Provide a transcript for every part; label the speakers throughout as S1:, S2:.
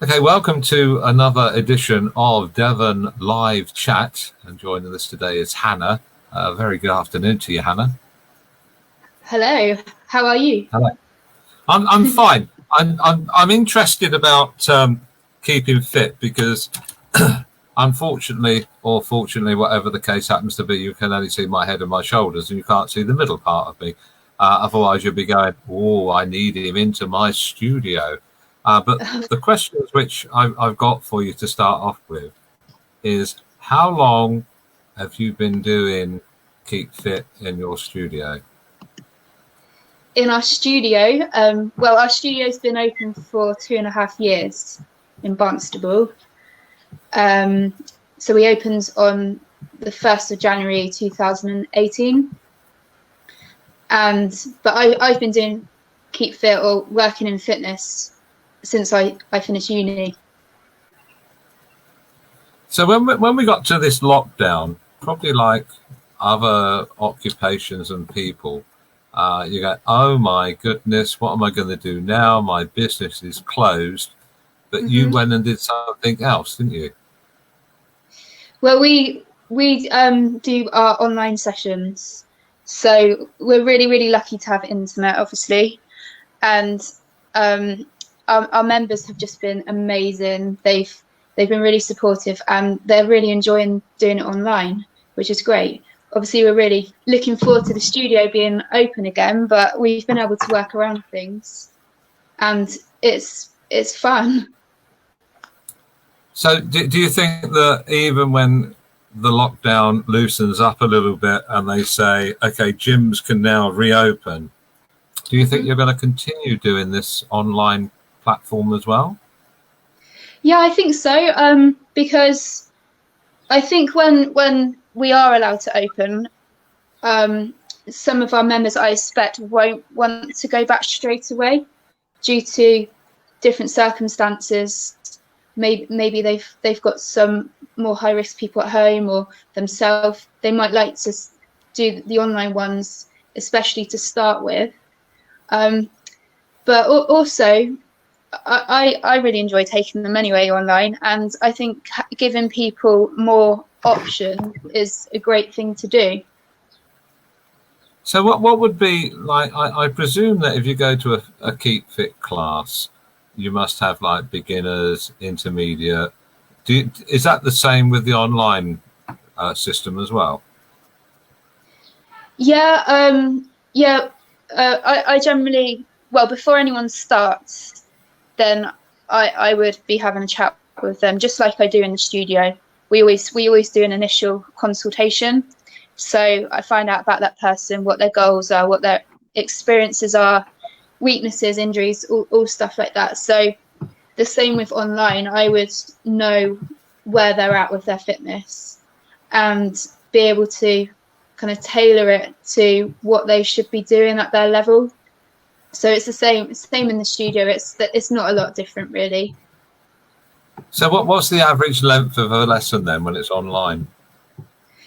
S1: Okay, welcome to another edition of Devon Live Chat. And joining us today is Hannah. Very good afternoon to you, Hannah.
S2: Hello. How are you?
S1: Hello. I'm fine. I'm interested about keeping fit because, unfortunately, or fortunately, whatever the case happens to be, you can only see my head and my shoulders, and you can't see the middle part of me. Otherwise, you'll be going, "Oh, I need him into my studio." But the questions which I've got for you to start off with is, how long have you been doing Keep Fit in your studio?
S2: In our studio, well, our studio's been open for 2.5 years in Barnstable. So we opened on the 1st of January 2018. But I've been doing Keep Fit or working in fitness since I finished uni.
S1: So when we got to this lockdown, probably like other occupations and people, you go, oh my goodness, what am I going to do now? My business is closed. But you went and did something else, didn't you?
S2: Well, we do our online sessions, so we're really lucky to have internet, obviously, and our members have just been amazing. They've been really supportive, and they're really enjoying doing it online, which is great. Obviously, we're really looking forward to the studio being open again, but we've been able to work around things, and it's fun.
S1: So do you think that even when the lockdown loosens up a little bit and they say, okay, gyms can now reopen, do you think you're going to continue doing this online platform as well?
S2: Yeah, I think so, because I think when we are allowed to open, some of our members, I expect, won't want to go back straight away due to different circumstances. Maybe they've got some more high risk people at home, or themselves. They might like to do the online ones, especially to start with. But also, I really enjoy taking them anyway online, and I think giving people more option is a great thing to do.
S1: So what would be like? I presume that if you go to a Keep Fit class, you must have like beginners, intermediate. Is that the same with the online system as well?
S2: Yeah, I generally, well, before anyone starts, then I would be having a chat with them, just like I do in the studio. We always do an initial consultation, so I find out about that person, what their goals are, what their experiences are, weaknesses, injuries, all stuff like that. So the same with online, I would know where they're at with their fitness and be able to kind of tailor it to what they should be doing at their level. So it's the same in the studio. It's not a lot different, really.
S1: So what's the average length of a lesson then when it's online?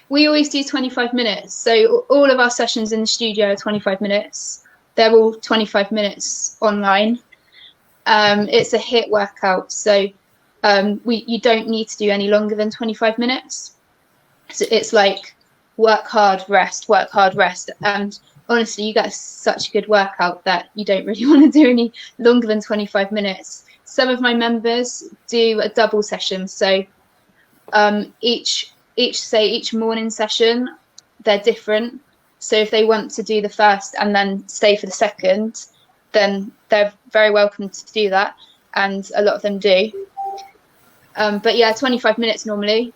S2: We always do 25 minutes. So all of our sessions in the studio are 25 minutes. They're all 25 minutes online. It's a HIIT workout, so you don't need to do any longer than 25 minutes. So it's like work hard, rest, and honestly, you get such a good workout that you don't really want to do any longer than 25 minutes. Some of my members do a double session, so each morning session, they're different. So if they want to do the first and then stay for the second, then they're very welcome to do that, and a lot of them do. But yeah, 25 minutes normally.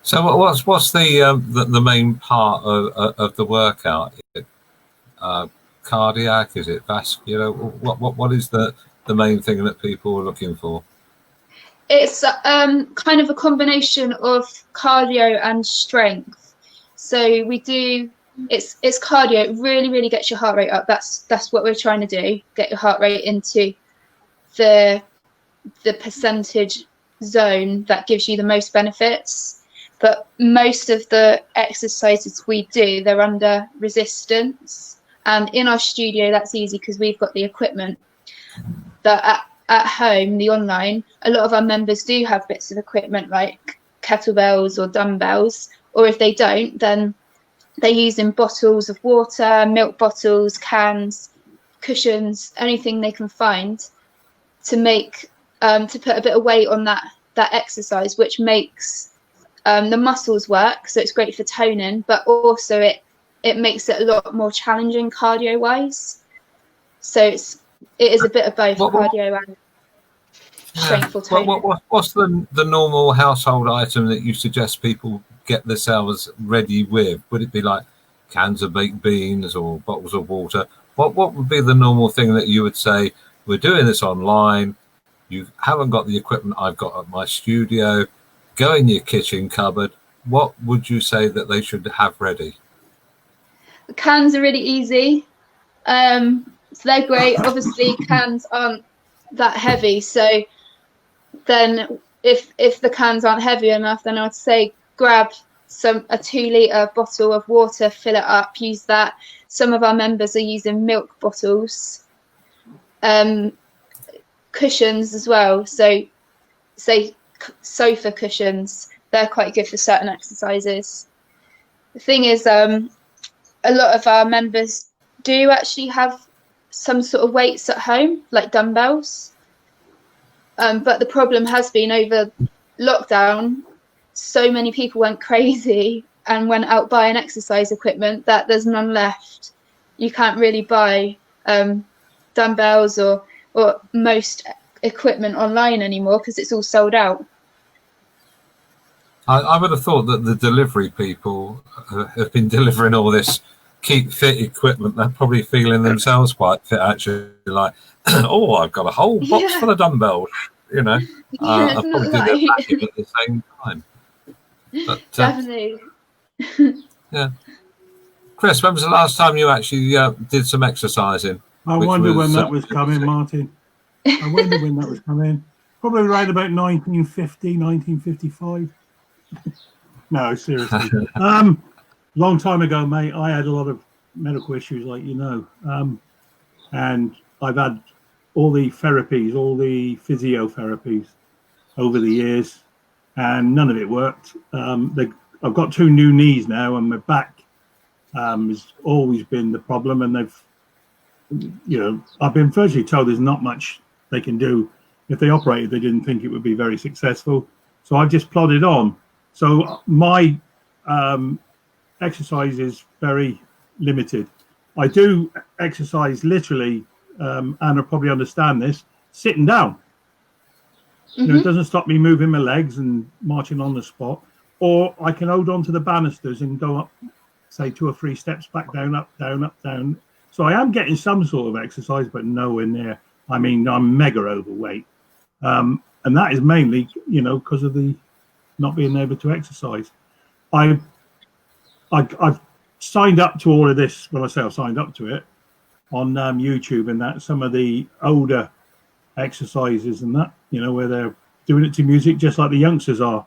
S1: So what's the main part of the workout? Is it cardiac? Is it vascular? What is the main thing that people are looking for?
S2: It's kind of a combination of cardio and strength. So we do, it's cardio. It really gets your heart rate up. That's what we're trying to do. Get your heart rate into the percentage zone that gives you the most benefits. But most of the exercises we do, they're under resistance. And in our studio, that's easy because we've got the equipment. But at home, the online, a lot of our members do have bits of equipment like kettlebells or dumbbells, or if they don't, then they're using bottles of water, milk bottles, cans, cushions, anything they can find to make to put a bit of weight on that exercise, which makes the muscles work. So it's great for toning, but also it makes it a lot more challenging cardio wise. So it is a bit of both cardio and strength or toning.
S1: What's the normal household item that you suggest people get themselves ready with? Would it be like cans of baked beans or bottles of water? What would be the normal thing that you would say, we're doing this online, you haven't got the equipment I've got at my studio, go in your kitchen cupboard, what would you say that they should have ready?
S2: The cans are really easy. So they're great. Obviously, cans aren't that heavy. So then if the cans aren't heavy enough, then I'd say grab a 2 litre bottle of water, fill it up, use that. Some of our members are using milk bottles. Cushions as well. So say sofa cushions, they're quite good for certain exercises. The thing is, a lot of our members do actually have some sort of weights at home, like dumbbells. But the problem has been over lockdown, so many people went crazy and went out buying exercise equipment that there's none left. You can't really buy dumbbells or most equipment online anymore because it's all sold out.
S1: I would have thought that the delivery people have been delivering all this keep fit equipment. They're probably feeling themselves quite fit, actually. Like, oh, I've got a whole box full of dumbbells. You know, I'll probably do that at the same time. But,
S2: definitely.
S1: Yeah. Chris, when was the last time you actually did some exercising?
S3: I wonder when that was coming, Martin. I wonder when that was coming. Probably around about 1950, 1955. No, seriously. Long time ago, mate, I had a lot of medical issues, like you know. And I've had all the therapies, all the physiotherapies over the years, and none of it worked. I've got 2 new knees now, and my back has always been the problem. And I've been virtually told there's not much they can do. If they operated, they didn't think it would be very successful. So I've just plodded on. So my exercise is very limited. I do exercise literally, Anna probably understand this, sitting down.
S2: Mm-hmm.
S3: It doesn't stop me moving my legs and marching on the spot. Or I can hold on to the banisters and go up, say 2 or 3 steps back, down, up, down, up, down. So I am getting some sort of exercise, but nowhere near. I mean, I'm mega overweight. And that is mainly, because of the not being able to exercise. I've signed up to all of this. Well, I say I've signed up to it on YouTube, and that some of the older exercises and that, where they're doing it to music, just like the youngsters are.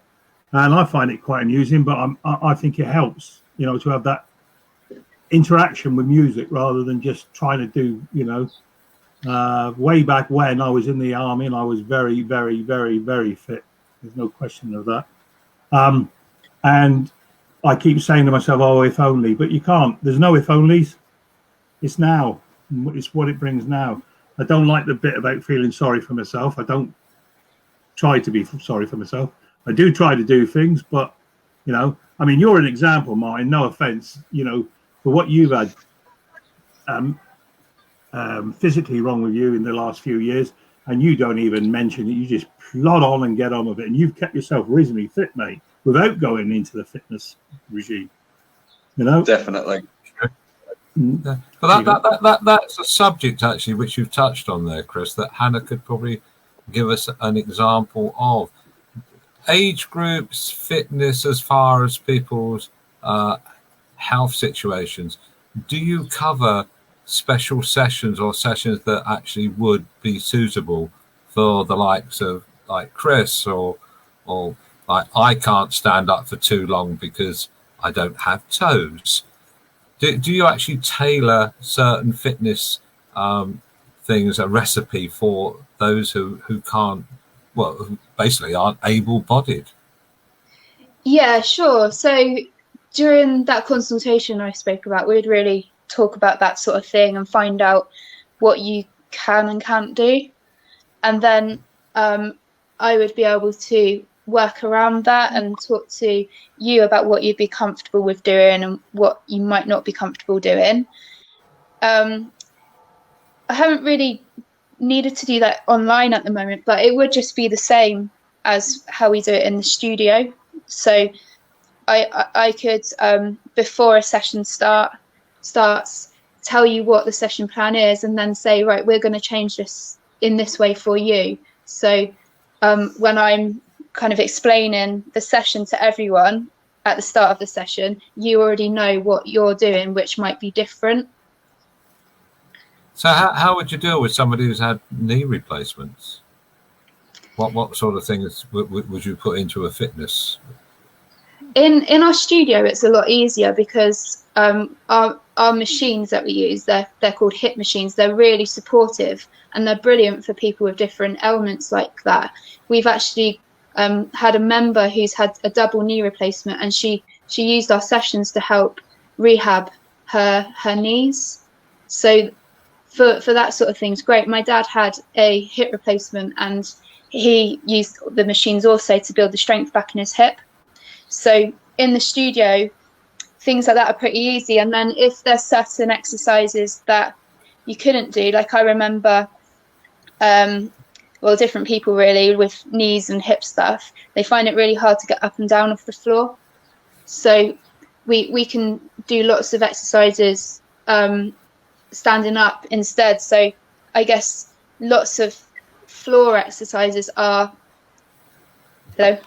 S3: And I find it quite amusing, but I think it helps, to have that interaction with music rather than just trying to do, way back when I was in the army and I was very, very, very, very fit. There's no question of that. And I keep saying to myself, oh, if only, but you can't. There's no if onlys. It's now. It's what it brings now. I don't like the bit about feeling sorry for myself. I don't try to be sorry for myself. I do try to do things, but, I mean, you're an example, Martin, no offense, for what you've had physically wrong with you in the last few years, and you don't even mention it. You just plod on and get on with it, and you've kept yourself reasonably fit, mate, without going into the fitness regime.
S4: Definitely.
S1: Yeah. But that's a subject actually which you've touched on there, Chris, that Hannah could probably give us an example of. Age groups, fitness, as far as people's health situations. Do you cover special sessions or sessions that actually would be suitable for the likes of like Chris or like I can't stand up for too long because I don't have toes? Do you actually tailor certain fitness things, a recipe for those who can't, well, who basically aren't able-bodied?
S2: Yeah, sure. So during that consultation I spoke about, we'd really talk about that sort of thing and find out what you can and can't do. And then I would be able to work around that and talk to you about what you'd be comfortable with doing and what you might not be comfortable doing. I haven't really needed to do that online at the moment, but it would just be the same as how we do it in the studio. So I could, before a session starts, tell you what the session plan is, and then say, right, we're going to change this in this way for you. So when I'm kind of explaining the session to everyone at the start of the session, you already know what you're doing, which might be different.
S1: So how would you deal with somebody who's had knee replacements? What sort of things would you put into a fitness?
S2: In our studio, it's a lot easier because our machines that we use, they're called hip machines. They're really supportive and they're brilliant for people with different ailments like that. We've actually had a member who's had a double knee replacement, and she used our sessions to help rehab her knees. So for that sort of thing, it's great. My dad had a hip replacement, and he used the machines also to build the strength back in his hip. So in the studio, things like that are pretty easy. And then if there's certain exercises that you couldn't do, like I remember, different people really with knees and hip stuff, they find it really hard to get up and down off the floor. So we can do lots of exercises standing up instead. So I guess lots of floor exercises are... Hello?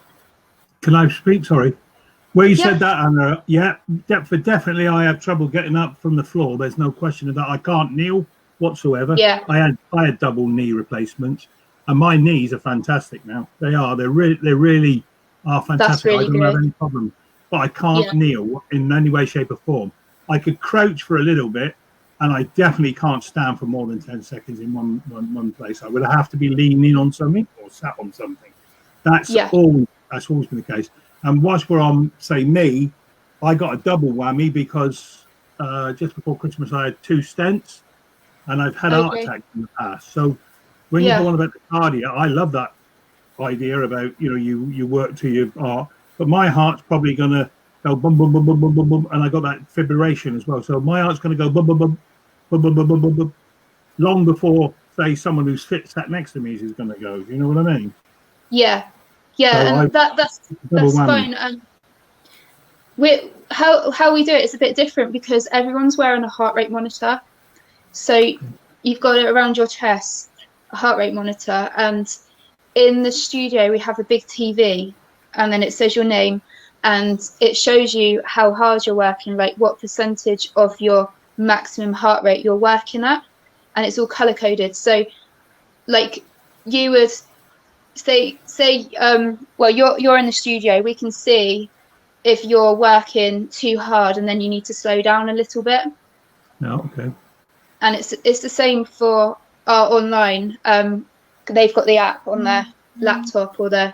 S3: Can I speak? Sorry. Where you said that, Anna, definitely I have trouble getting up from the floor. There's no question of that. I can't kneel whatsoever.
S2: Yeah.
S3: I had double knee replacements, and my knees are fantastic now. They are. They really are fantastic.
S2: That's really
S3: I don't have any problem. But I can't kneel in any way, shape, or form. I could crouch for a little bit, and I definitely can't stand for more than 10 seconds in one place. I would have to be leaning on something or sat on something. That's always been the case. And whilst we're on, say, me, I got a double whammy because just before Christmas I had 2 stents, and I've had heart attacks in the past. So when you go on about the cardio, I love that idea about, you work to your heart, but my heart's probably going to go bum, bum, bum, bum, bum, bum, bum, and I got that fibrillation as well. So my heart's going to go bum, bum, bum, bum, bum, bum, bum, bum, bum, long before, say, someone who's fit sat next to me is going to go. You know what I mean?
S2: Yeah. Yeah, and that's fine. And how we do it is a bit different because everyone's wearing a heart rate monitor. So you've got it around your chest, a heart rate monitor, and in the studio we have a big TV, and then it says your name, and it shows you how hard you're working, like what percentage of your maximum heart rate you're working at, and it's all color coded. So, like you would. Say you're in the studio, we can see if you're working too hard and then you need to slow down a little bit.
S3: No, okay.
S2: And it's the same for our online. They've got the app on their laptop or their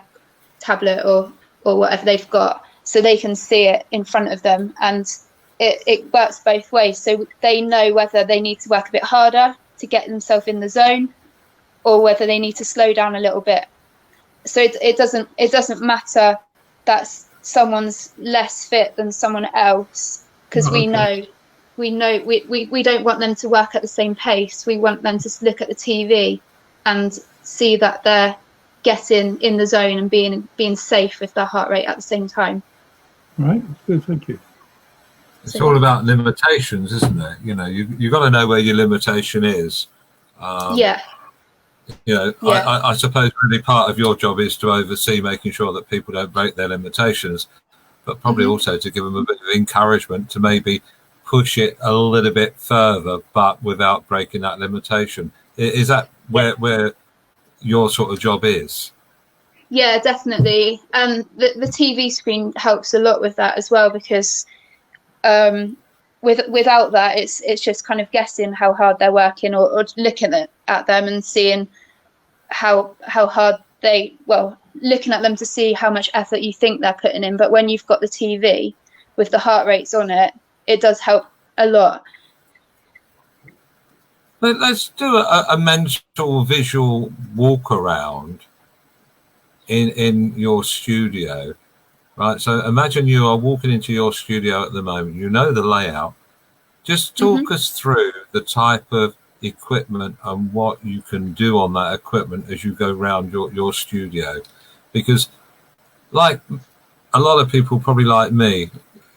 S2: tablet or whatever they've got, so they can see it in front of them, and it works both ways. So they know whether they need to work a bit harder to get themselves in the zone or whether they need to slow down a little bit. So it doesn't matter that someone's less fit than someone else, because we know we don't want them to work at the same pace. We want them to look at the TV and see that they're getting in the zone and being safe with their heart rate at the same time.
S3: Right, good, thank you.
S1: It's all about limitations, isn't it? You've got to know where your limitation is. I suppose really part of your job is to oversee making sure that people don't break their limitations, but probably also to give them a bit of encouragement to maybe push it a little bit further, but without breaking that limitation. Is that where your sort of job is?
S2: Yeah, definitely. And the TV screen helps a lot with that as well, because without that, it's just kind of guessing how hard they're working or looking at them and seeing how hard looking at them to see how much effort you think they're putting in. But when you've got the TV with the heart rates on it, it does help a lot.
S1: Let's do a mental visual walk around in your studio, right? So imagine you are walking into your studio at the moment. You know the layout. Just talk us through the type of equipment and what you can do on that equipment as you go around your studio. Because like a lot of people, probably like me,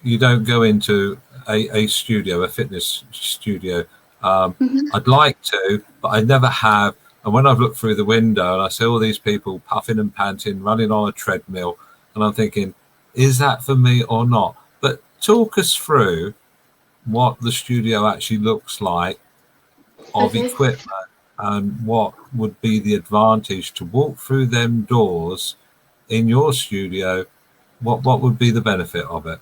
S1: you don't go into a studio, a fitness studio. I'd like to, but I never have. And when I've looked through the window and I see all these people puffing and panting, running on a treadmill, and I'm thinking, is that for me or not? But talk us through what the studio actually looks like of equipment, and what would be the advantage to walk through them doors in your studio. What would be the benefit of it?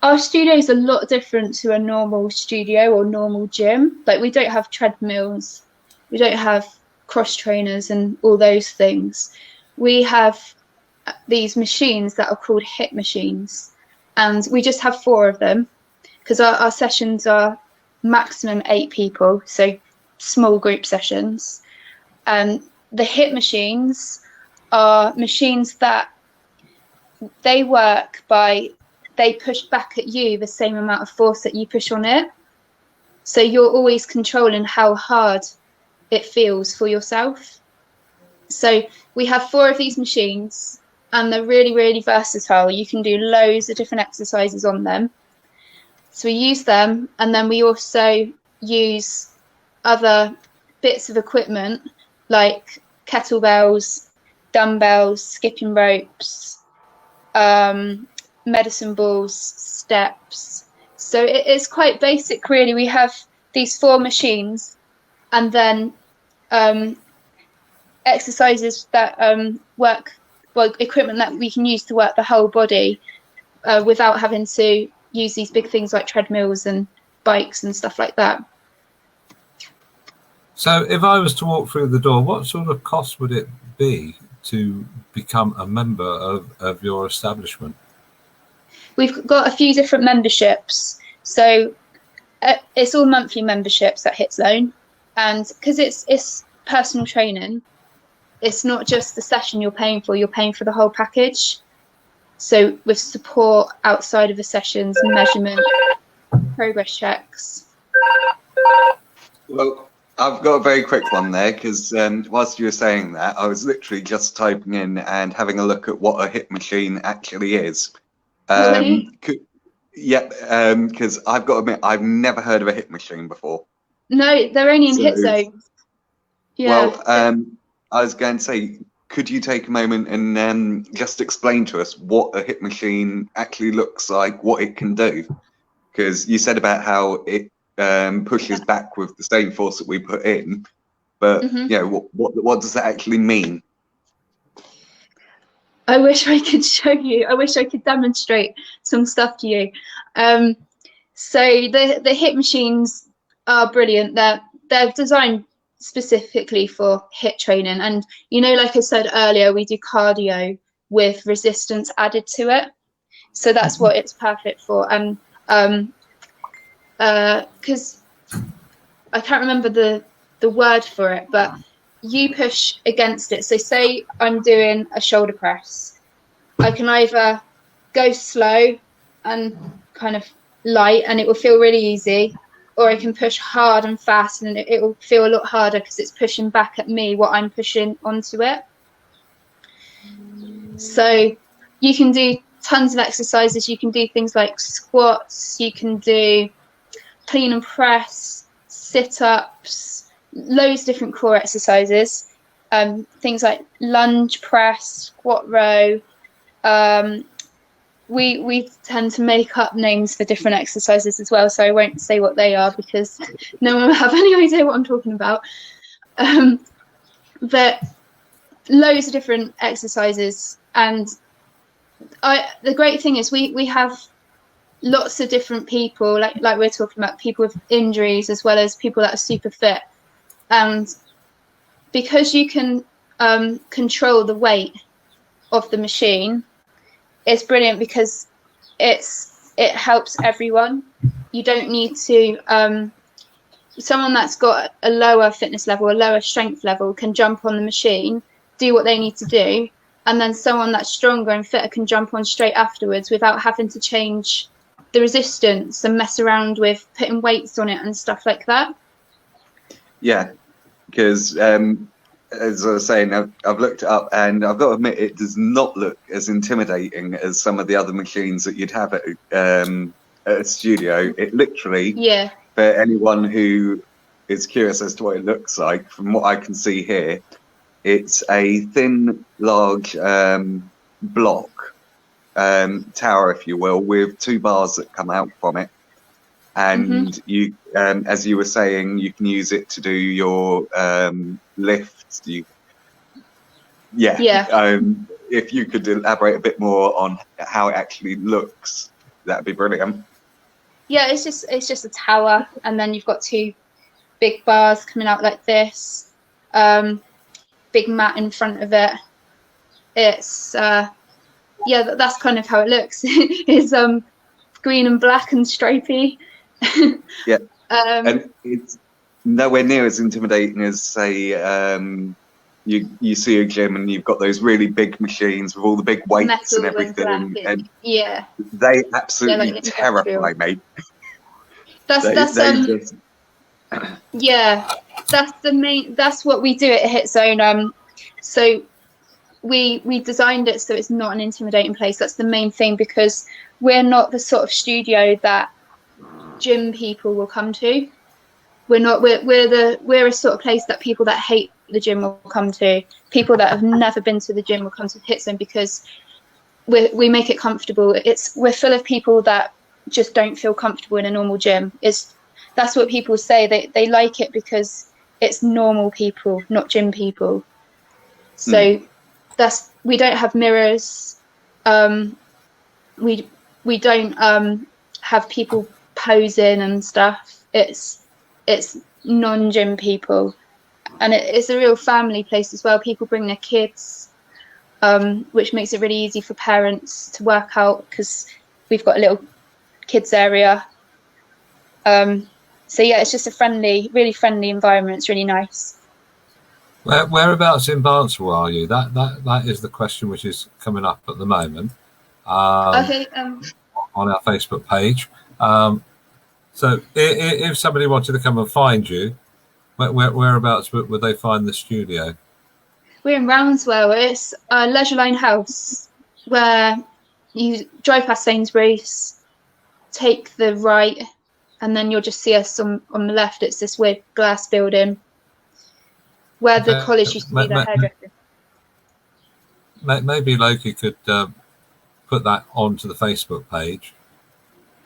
S2: Our studio is a lot different to a normal studio or normal gym. Like, we don't have treadmills, we don't have cross trainers and all those things. We have these machines that are called HIIT machines, and we just have 4 of them because our sessions are maximum 8 people, so small group sessions. The HIIT machines are machines that they work by, they push back at you the same amount of force that you push on it. So you're always controlling how hard it feels for yourself. So we have 4 of these machines, and they're really, really versatile. You can do loads of different exercises on them. So we use them, and then we also use other bits of equipment like kettlebells, dumbbells, skipping ropes, medicine balls, steps. So it's quite basic, really. We have these 4 machines, and then exercises that equipment that we can use to work the whole body without having to use these big things like treadmills and bikes and stuff like that.
S1: So if I was to walk through the door, what sort of cost would it be to become a member of your establishment?
S2: We've got a few different memberships. So it's all monthly memberships at Hitzone. And because it's personal training, it's not just the session you're paying for the whole package. So with support outside of the sessions, measurement, progress checks.
S4: Well, I've got a very quick one there, because whilst you were saying that, I was literally just typing in and having a look at what a HIIT machine actually is.
S2: Really?
S4: Because I've got to admit, I've never heard of a HIIT machine before.
S2: No, they're only in Hitzone. Yeah.
S4: Well, I was going to say, could you take a moment and just explain to us what a HIIT machine actually looks like, what it can do? Because you said about how it pushes back with the same force that we put in, but what does that actually mean?
S2: I wish I could show you. I wish I could demonstrate some stuff to you. So the HIIT machines are brilliant. They're designed specifically for HIIT training, and like I said earlier, we do cardio with resistance added to it. So that's what it's perfect for. And because I can't remember the word for it, but you push against it. So say I'm doing a shoulder press, I can either go slow and kind of light and it will feel really easy, or I can push hard and fast and it will feel a lot harder because it's pushing back at me what I'm pushing onto it. So you can do tons of exercises. You can do things like squats, you can do clean and press, sit-ups, loads of different core exercises, things like lunge press, squat row. We tend to make up names for different exercises as well, so I won't say what they are because no one will have any idea what I'm talking about. But loads of different exercises, and the great thing is we have lots of different people, like we're talking about, people with injuries as well as people that are super fit. And because you can control the weight of the machine, it's brilliant because it helps everyone. You don't need to someone that's got a lower fitness level, a lower strength level, can jump on the machine, do what they need to do, and then someone that's stronger and fitter can jump on straight afterwards without having to change the resistance and mess around with putting weights on it and stuff like that.
S4: Yeah, because as I was saying, I've looked it up, and I've got to admit, it does not look as intimidating as some of the other machines that you'd have at a studio. It literally,
S2: Yeah.
S4: for anyone who is curious as to what it looks like, from what I can see here, it's a thin, large block tower, if you will, with 2 bars that come out from it. And you, as you were saying, you can use it to do your lifts. If you could elaborate a bit more on how it actually looks, that'd be brilliant.
S2: Yeah, it's just a tower, and then you've got 2 big bars coming out like this. Big mat in front of it. It's that's kind of how it looks. It's green and black and stripy.
S4: Yeah, and it's nowhere near as intimidating as, say, you see a gym and you've got those really big machines with all the big weights
S2: Metal
S4: and everything, and
S2: yeah,
S4: they absolutely
S2: like
S4: terrify me.
S2: That's what we do at Hitzone. So we designed it so it's not an intimidating place. That's the main thing, because we're not the sort of studio that gym people will come to. We're a sort of place that people that hate the gym will come to. People that have never been to the gym will come to Hitzone because we make it comfortable. We're full of people that just don't feel comfortable in a normal gym. That's what people say. They like it because it's normal people, not gym people. So we don't have mirrors. We don't have people posing and stuff. It's non-gym people, and it's a real family place as well. People bring their kids, which makes it really easy for parents to work out because we've got a little kids area. So yeah, it's just a really friendly environment. It's really nice.
S1: Whereabouts in Barnstable are you? That is the question which is coming up at the moment.
S2: Okay.
S1: On our Facebook page. So if somebody wanted to come and find you, whereabouts would they find the studio?
S2: We're in Roundswell. It's a Leisure Line House where you drive past Sainsbury's, take the right, and then you'll just see us on the left. It's this weird glass building where the college used to be the hairdresser.
S1: Maybe Loki could put that onto the Facebook page.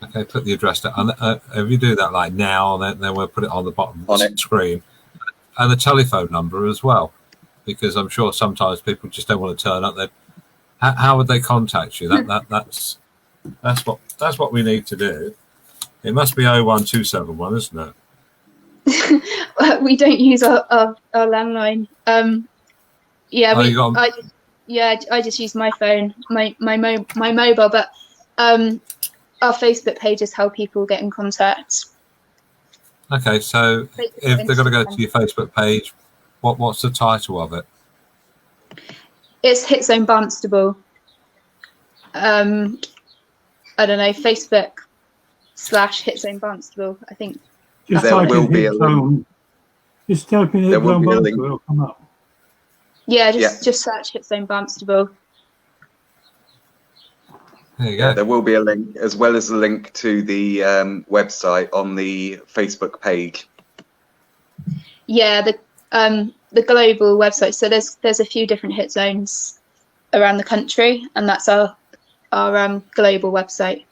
S1: Okay, put the address down. If you do that like now, then we'll put it on the bottom of the screen, and the telephone number as well, because I'm sure sometimes people just don't want to turn up. How would they contact you? That's what we need to do. It must be 01271, isn't it?
S2: We don't use our landline. I just use my phone, my mobile, but our Facebook page is how people get in contact.
S1: Okay, so if they're going to go to your Facebook page, what's the title of it?
S2: It's Hitzone Barnstable. I don't know, Facebook /Hitzone Barnstable, I think.
S3: Just
S4: there will be a link.
S3: Just type in Hitzone Barnstable, it'll come up.
S2: Yeah, just search Hitzone Barnstable.
S1: There you go.
S4: There will be a link, as well as a link to the website on the Facebook page.
S2: Yeah, the global website. So there's a few different hit zones around the country, and that's our global website.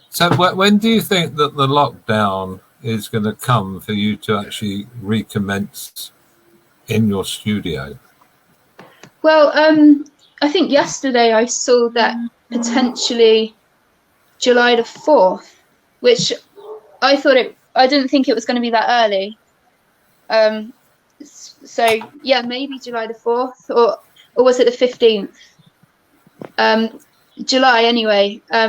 S2: So
S1: when do you think that the lockdown is going to come for you to actually recommence in your studio?
S2: Well, I think yesterday I saw that potentially July the 4th, which I didn't think it was going to be that early. So yeah, maybe July the 4th, or was it the 15th? July anyway. I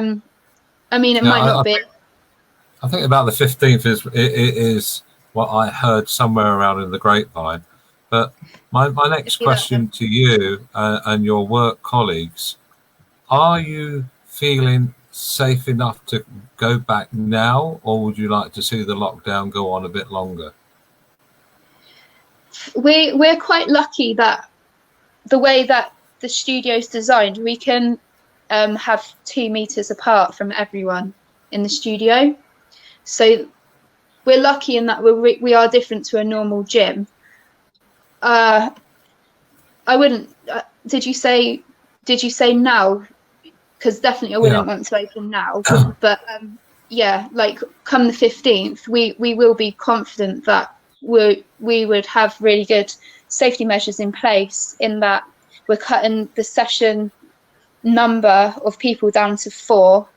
S2: mean, it might not be.
S1: I think about the 15th is what I heard somewhere around in the grapevine. But my next question to you and your work colleagues, are you feeling safe enough to go back now, or would you like to see the lockdown go on a bit longer?
S2: We're quite lucky that the way that the studio's designed, we can have 2 meters apart from everyone in the studio. So we're lucky in that we are different to a normal gym. I wouldn't. Did you say now? Because definitely I wouldn't want to open now. But yeah, like come the 15th, we will be confident that we would have really good safety measures in place, in that we're cutting the session number of people down to 4,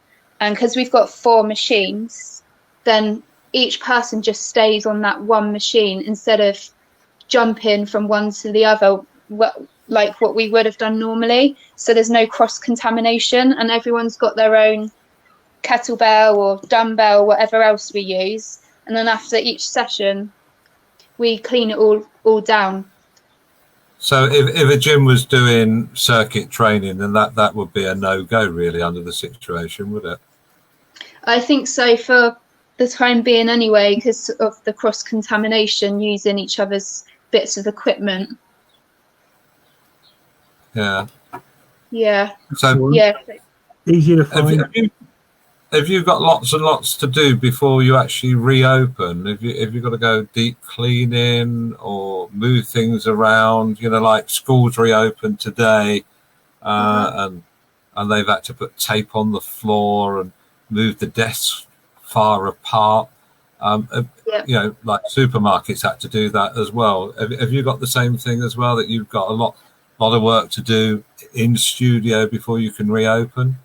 S2: and because we've got 4 machines, then each person just stays on that one machine instead of jumping from one to the other, like what we would have done normally. So there's no cross contamination, and everyone's got their own kettlebell or dumbbell, whatever else we use, and then after each session we clean it all down.
S1: So if a gym was doing circuit training, then that would be a no-go really under the situation, would it?
S2: I think so, for the time being anyway, because of the cross-contamination using each other's bits of equipment.
S1: Yeah.
S2: Yeah.
S1: So
S2: yeah.
S3: Easy to find.
S1: Have you got lots and lots to do before you actually reopen? Have you got to go deep cleaning or move things around? You know, like schools reopened today, and they've had to put tape on the floor and move the desks far apart. You know, like supermarkets had to do that as well. Have you got the same thing as well, that you've got a lot of work to do in studio before you can reopen?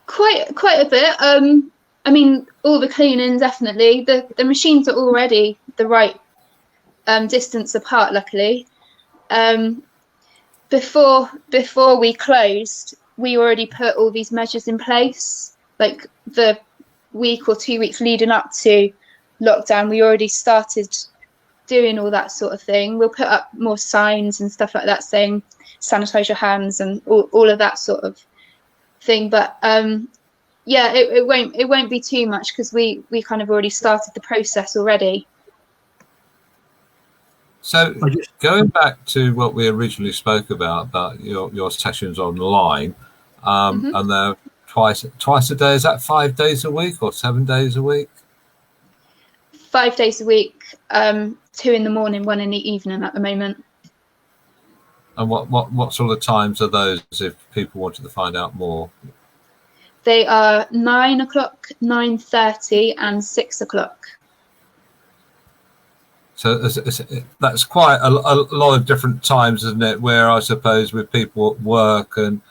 S2: Quite a bit. I mean, all the cleaning, definitely. The machines are already the right distance apart, luckily. Before we closed, we already put all these measures in place. Like the week or 2 weeks leading up to lockdown, we already started doing all that sort of thing. We'll put up more signs and stuff like that saying sanitize your hands and all of that sort of thing. But yeah, it won't be too much, because we kind of already started the process already.
S1: So going back to what we originally spoke about your sessions online, and they're twice a day. Is that 5 days a week or 7 days a week?
S2: 5 days a week, 2 in the morning, 1 in the evening at the moment.
S1: And what sort of times are those, if people wanted to find out more?
S2: They are 9 o'clock, 9:30, and 6 o'clock.
S1: So that's quite a lot of different times, isn't it? Where I suppose with people at work and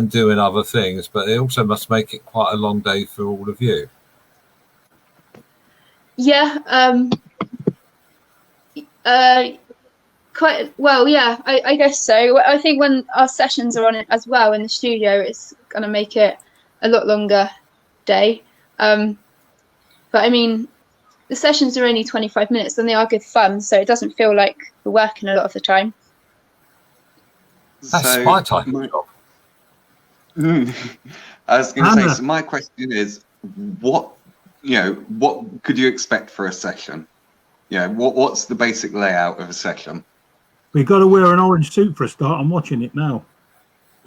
S1: doing other things, but it also must make it quite a long day for all of you.
S2: Yeah. Quite well, yeah, I guess so. I think when our sessions are on it as well in the studio, it's going to make it a lot longer day. But I mean, the sessions are only 25 minutes and they are good fun, so it doesn't feel like we're working a lot of the time.
S1: That's my type of job.
S4: I was going to say, so my question is, what could you expect for a session? Yeah, what's the basic layout of a session?
S3: We've got to wear an orange suit for a start. I'm watching it now,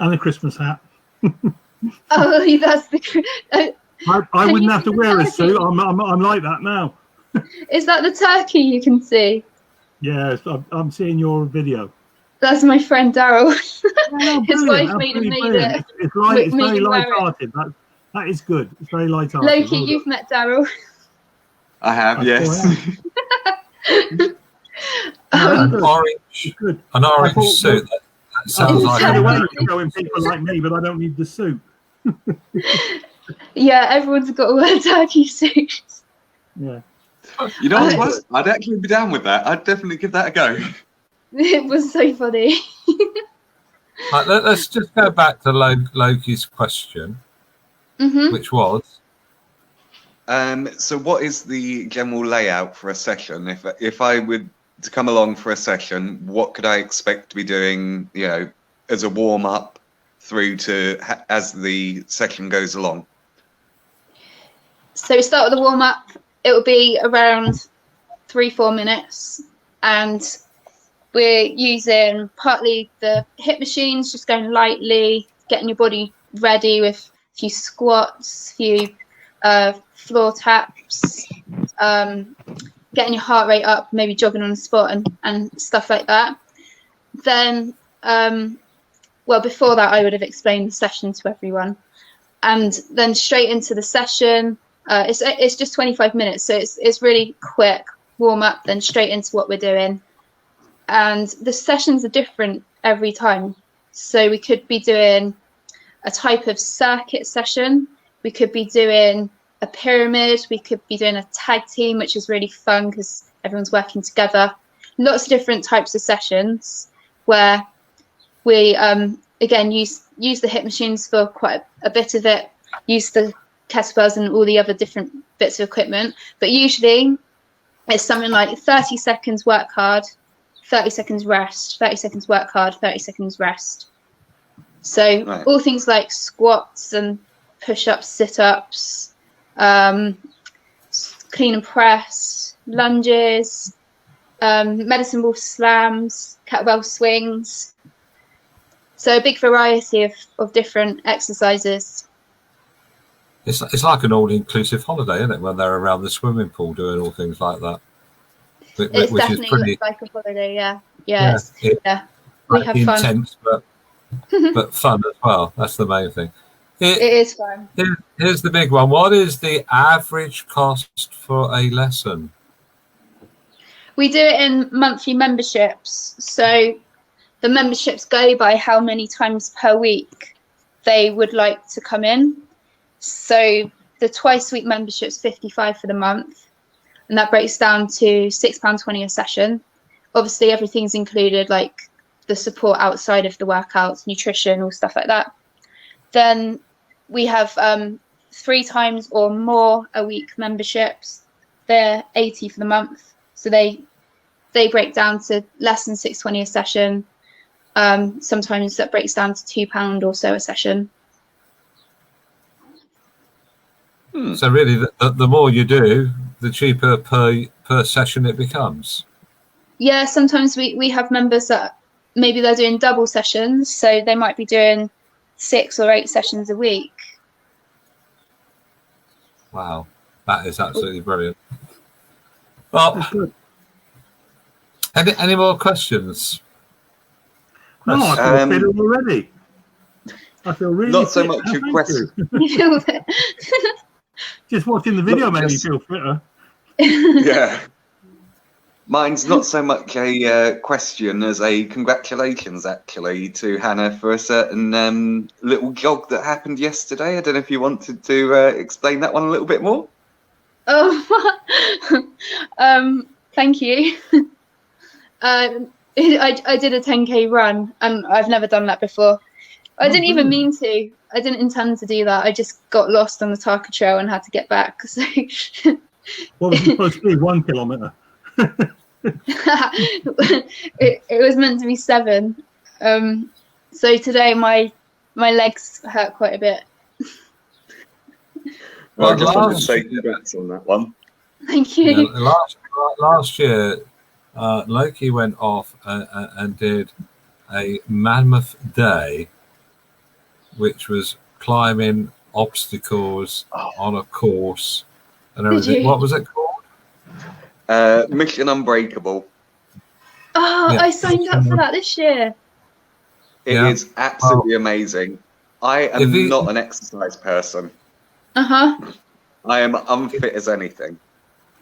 S3: and a Christmas hat.
S2: Oh, that's the.
S3: I wouldn't have to wear a suit. I'm like that now.
S2: Is that the turkey you can see?
S3: Yes, I'm seeing your video.
S2: That's my friend Daryl.
S3: Oh,
S2: his wife made it.
S3: It's very light-hearted. That is good. It's very light-hearted.
S2: Loki, you've met Daryl.
S4: I have, yes.
S1: An orange suit. That sounds like
S3: showing people like me, but I don't need the suit.
S2: Yeah, everyone's got to wear turkey suits.
S3: Yeah.
S4: You know what? I'd actually be down with that. I'd definitely give that a go.
S2: It was so funny.
S1: Right, let's just go back to Loki's question, which was.
S4: So what is the general layout for a session? If I would to come along for a session, what could I expect to be doing, you know, as a warm up through to as the session goes along?
S2: So we start with the warm up. It will be around 3-4 minutes, and we're using partly the hip machines, just going lightly, getting your body ready with a few squats, a few floor taps, getting your heart rate up, maybe jogging on the spot and stuff like that. Then, well, before that, I would have explained the session to everyone, and then straight into the session. It's just 25 minutes, so it's really quick warm up, then straight into what we're doing. And the sessions are different every time. So we could be doing a type of circuit session. We could be doing a pyramid. We could be doing a tag team, which is really fun because everyone's working together. Lots of different types of sessions where we, again, use the hip machines for quite a bit of it, use the kettlebells and all the other different bits of equipment. But usually it's something like 30 seconds work hard, 30 seconds rest, 30 seconds work hard, 30 seconds rest. So all things like squats and push-ups, sit-ups, clean and press, lunges, medicine ball slams, kettlebell swings. So a big variety of different exercises.
S1: It's like an all-inclusive holiday, isn't it, when they're around the swimming pool doing all things like that?
S2: It's
S1: which
S2: definitely
S1: is pretty,
S2: like a holiday, yeah. We have fun.
S1: Intense, but fun as well. That's the main thing.
S2: It is fun.
S1: Here's the big one. What is the average cost for a lesson?
S2: We do it in monthly memberships. So the memberships go by how many times per week they would like to come in. So the twice-a-week membership's $55 for the month, and that breaks down to £6.20 a session. Obviously, everything's included, like the support outside of the workouts, nutrition, all stuff like that. Then we have 3 times or more a week memberships. They're $80 for the month, so they break down to less than £6.20 a session. Sometimes that breaks down to £2 or so a session.
S1: So really, the more you do, the cheaper per session it becomes.
S2: Yeah, sometimes we have members that maybe they're doing double sessions, so they might be doing 6 or 8 sessions a week.
S1: Wow, that is absolutely brilliant. Well, any more questions?
S3: No, I feel fit already. I feel really
S4: not so
S3: fit.
S4: much a question.
S3: Just watching the video made me feel fitter.
S4: Yeah. Mine's not so much a question as a congratulations, actually, to Hannah for a certain little jog that happened yesterday. I don't know if you wanted to explain that one a little bit more.
S2: Oh, thank you. I did a 10K run, and I've never done that before. I didn't even mean to. I didn't intend to do that. I just got lost on the Tarka Trail and had to get back. So
S3: what was it supposed to be? 1 kilometre?
S2: it was meant to be 7. So today my legs hurt quite a bit.
S4: Well, I just wanted to say congrats on that one.
S2: Thank you.
S1: Yeah, last year, Loki went off and did a mammoth day, which was climbing obstacles on a course and everything. What was it called?
S4: Mission Unbreakable.
S2: Oh, yeah. I signed up for that this year.
S4: It is absolutely amazing. I am not an exercise person. I am unfit as anything.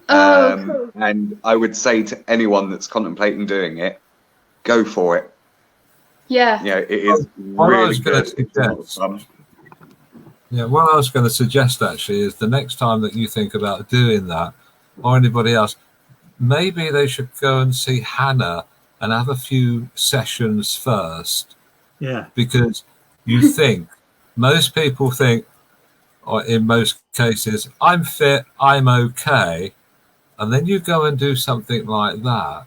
S2: Cool.
S4: And I would say to anyone that's contemplating doing it, go for it.
S2: Yeah.
S4: Yeah, it is really good. It's a lot of fun.
S1: Yeah, what I was going to suggest actually is the next time that you think about doing that, or anybody else, maybe they should go and see Hannah and have a few sessions first.
S3: Yeah.
S1: Because you think, most people think, or in most cases, I'm fit, I'm okay. And then you go and do something like that.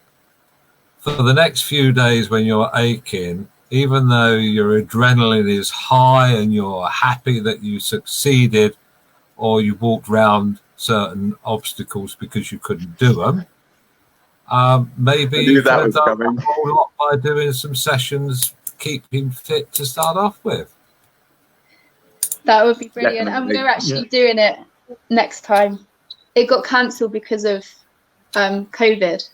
S1: For the next few days when you're aching, even though your adrenaline is high and you're happy that you succeeded or you walked round certain obstacles because you couldn't do them, maybe you could have done a whole lot by doing some sessions, keeping fit to start off with.
S2: That would be brilliant.
S4: Definitely.
S2: And we're actually doing it next time. It got cancelled because of COVID.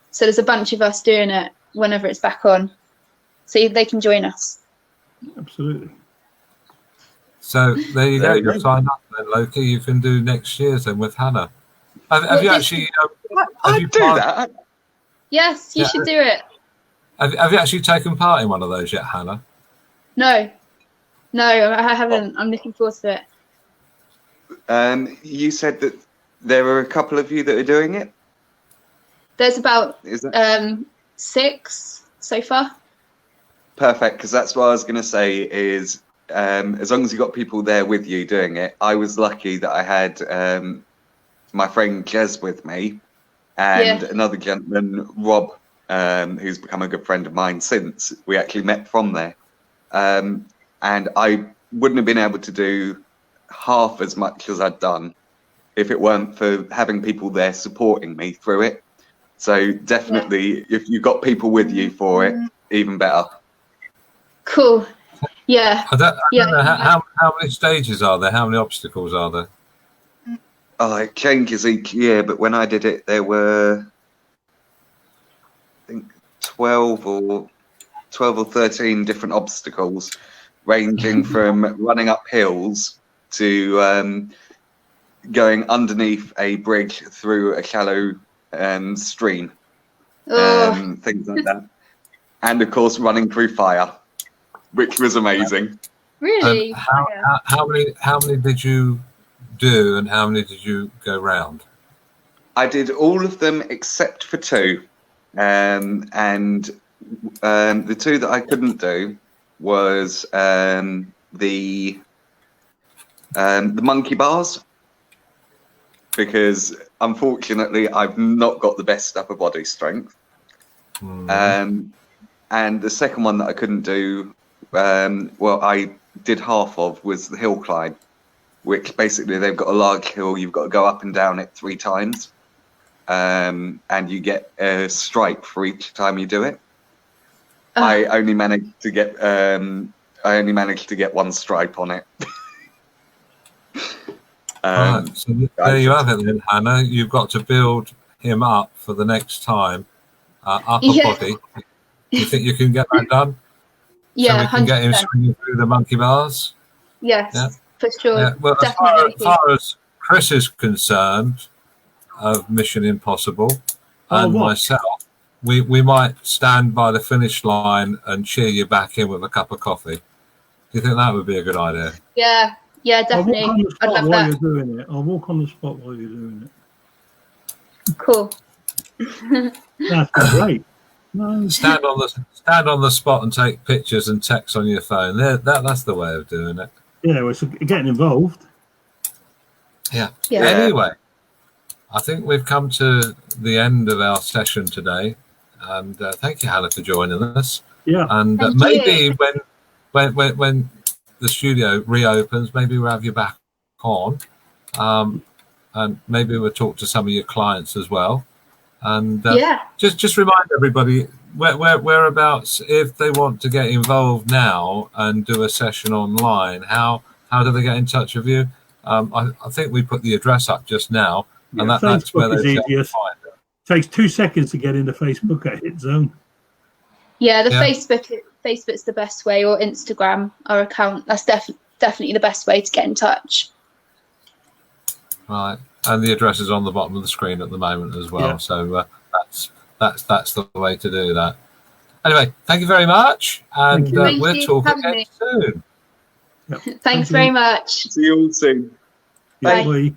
S2: So there's a bunch of us doing it whenever it's back on. So they can join us.
S3: Absolutely.
S1: So there you go. You're signed up then, Loki. You can do next year's then with Hannah. Have you actually...
S4: I do that.
S2: Yes, you should do it.
S1: Have you actually taken part in one of those yet, Hannah?
S2: No, I haven't. I'm looking forward to it.
S4: You said that there are a couple of you that are doing it?
S2: There's about
S4: Is that
S2: 6 so far.
S4: perfect? Because that's what I was going to say is, as long as you got people there with you doing it. I was lucky that I had my friend Jez with me and another gentleman, Rob, who's become a good friend of mine since. We actually met from there. And I wouldn't have been able to do half as much as I'd done if it weren't for having people there supporting me through it. So definitely, if you've got people with you for it, even better.
S2: Cool. Yeah.
S1: I don't know, how many stages are there? How many obstacles are there?
S4: Oh, it changes each year, but when I did it, there were, I think, 12 or 13 different obstacles, ranging from running up hills to going underneath a bridge through a shallow stream, things like that. And of course, running through fire, which was amazing.
S2: Really?
S1: How many did you do, and how many did you go round?
S4: I did all of them except for 2, and the 2 that I couldn't do was the monkey bars, because unfortunately I've not got the best upper body strength. And the second one that I couldn't do, well, I did half of, was the hill climb, which basically they've got a large hill, you've got to go up and down it 3 times, and you get a stripe for each time you do it. I only managed to get 1 stripe on it.
S1: Right, so there you have it then, Hannah. You've got to build him up for the next time. Upper body. You think you can get that done?
S2: Yeah,
S1: so we can
S2: 100%.
S1: get him swinging through the monkey bars?
S2: Yes, for sure.
S1: Yeah. Well,
S2: definitely.
S1: as far as Chris is concerned, of Mission Impossible, and myself, we might stand by the finish line and cheer you back in with a cup of coffee. Do you think that would be a good idea?
S2: Yeah, definitely. I'd love
S3: while
S2: that.
S3: you're doing it. I'll walk on the spot while you're doing it.
S2: Cool.
S3: That's great. No.
S1: Stand on the spot and take pictures and text on your phone. That's the way of doing it.
S3: Yeah, well, it's getting involved.
S1: Yeah.
S2: Yeah.
S1: Anyway, I think we've come to the end of our session today, and thank you, Hannah, for joining us.
S3: Yeah.
S1: And
S2: Thank
S1: maybe
S2: you.
S1: when the studio reopens, maybe we'll have you back on, and maybe we'll talk to some of your clients as well. And just remind everybody whereabouts, if they want to get involved now and do a session online, how do they get in touch with you? I think we put the address up just now, and that's where they can find it.
S3: Takes 2 seconds to get into Facebook at Hitzone.
S2: Yeah, Facebook's the best way, or Instagram, our account. That's definitely the best way to get in touch.
S1: Right, and the address is on the bottom of the screen at the moment as well. Yeah. So that's the way to do that. Anyway, thank you very much, and we'll talk again soon.
S3: Yep.
S2: Thanks very much.
S4: See you all soon.
S3: Bye. Bye.